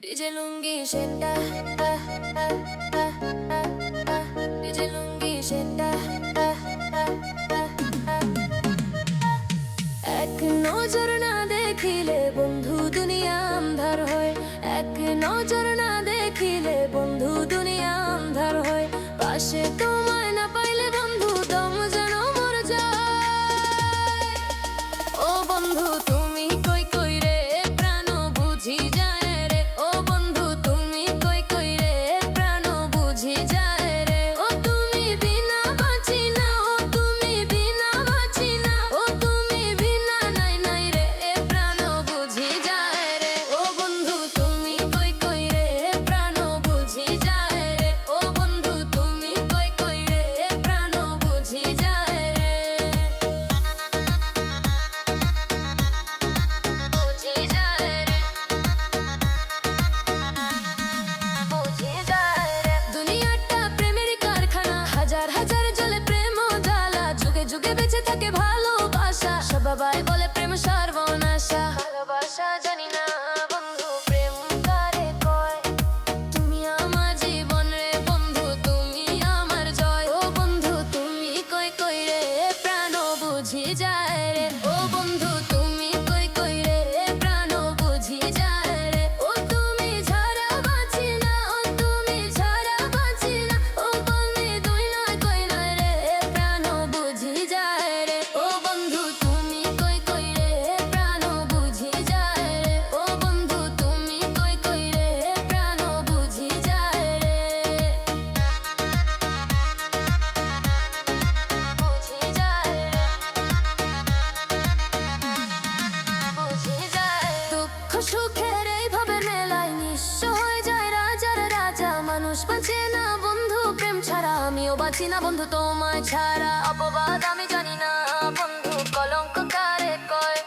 DJ লুঙ্গি সেটা DJ লুঙ্গি সেটা এক নজর না দেখিলে বন্ধু দুনিয়া আন্ধার হয়। এক নজর না দেখিলে বন্ধু দুনিয়া আন্ধার হয়। পাশে তোমায় না পাইলে বন্ধু দম যেন মর যায়। ও বন্ধু তুমি কই কই রে প্রাণ বুঝি যায় রে। ও বন্ধু তুমি কই কই রে প্রাণ বুঝি যায় রে। ও তুমি বিনা বাঁচি না, ও তুমি বিনা বাঁচি না, ও তুমি বিনা নাই নাই রে প্রাণ বুঝি যায় রে। ও বন্ধু তুমি কই কই রে প্রাণ বুঝি যায় রে। ও বন্ধু তুমি কই কই রে প্রাণ বুঝি যায় রে। বুঝি যায় রে, বুঝি যায় রে। দুনিয়াটা প্রেমের কারখানা, হাজার হাজার জলে প্রেম জ্বালা। যুগে যুগে বেঁচে থাকে ভালোবাসা, সবাই বলে প্রেম সর্বনাশা। ভালোবাসা জানি না বন্ধু প্রেম কারে কয়। তুমি আমার জীবন রে বন্ধু, তুমি আমার জয়। ও বন্ধু তুমি কই কই রে প্রাণ বুঝি যায় রে। ও বন্ধু তুমি কই কই রে প্রাণ বুঝি যায় রে। ও তুমি ছাড়া বাঁচি না, ও তুমি ছাড়া বাঁচি না, ও তুমি দুই নয় কই নয় রে প্রাণ বুঝি যায় রে। ও বন্ধু তুমি কই কই রে প্রাণ বুঝি যায় রে। ও বন্ধু তুমি কই কই রে প্রাণ বুঝি যায় রে। বুঝি যায় রে, বুঝি যায়। দুঃখ সুখের এইভাবে মেলায় নিঃস্ব হয়ে যায় রাজার রাজা। মানুষ বাঁচে না বন্ধু প্রেম ছাড়া, আমিও বাঁচি না বন্ধু তোমায় ছাড়া। অপবাদ আমি জানি না বন্ধু, কলঙ্ক কারে কয়।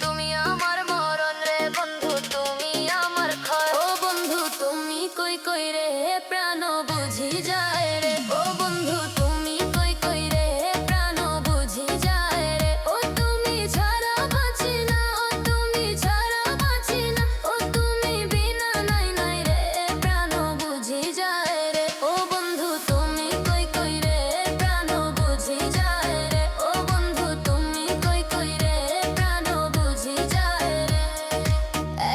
তুমি আমার মরণ রে বন্ধু, তুমি আমার ক্ষয়। ও বন্ধু তুমি কই কই রে প্রাণ বুঝি যায় রে। ও বন্ধু তুমি কই কই রে প্রাণ বুঝি যায় রে। ও তুমি ছাড়া বাঁচি না, ও তুমি ছাড়া বাঁচি না, ও তুমি বিনা নাই নাই রে প্রাণ বুঝি যায় রে। ও বন্ধু তুমি কই কই রে প্রাণ বুঝি যায় রে। ও বন্ধু তুমি কই কই রে প্রাণ বুঝি যায় রে।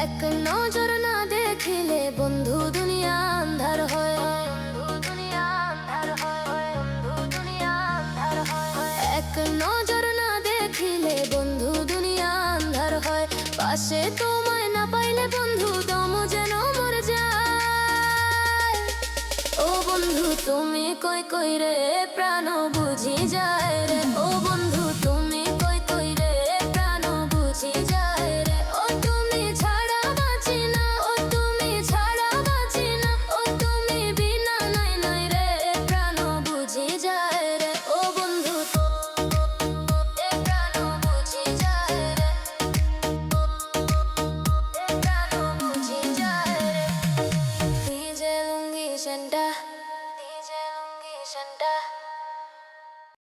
এক নজর না দেখিলে বন্ধু দুনিয়া আন্ধার হয়। বন্ধু দুনিয়া আন্ধার হয়, বন্ধু দুনিয়া আন্ধার হয়। এক নজর না দেখিলে বন্ধু দুনিয়া আন্ধার হয়। পাশে তোমায় না পাইলে বন্ধু দম যেন মর যায়। ও বন্ধু তুমি কই কই রে প্রাণ বুঝি যায় রে। ও বন্ধু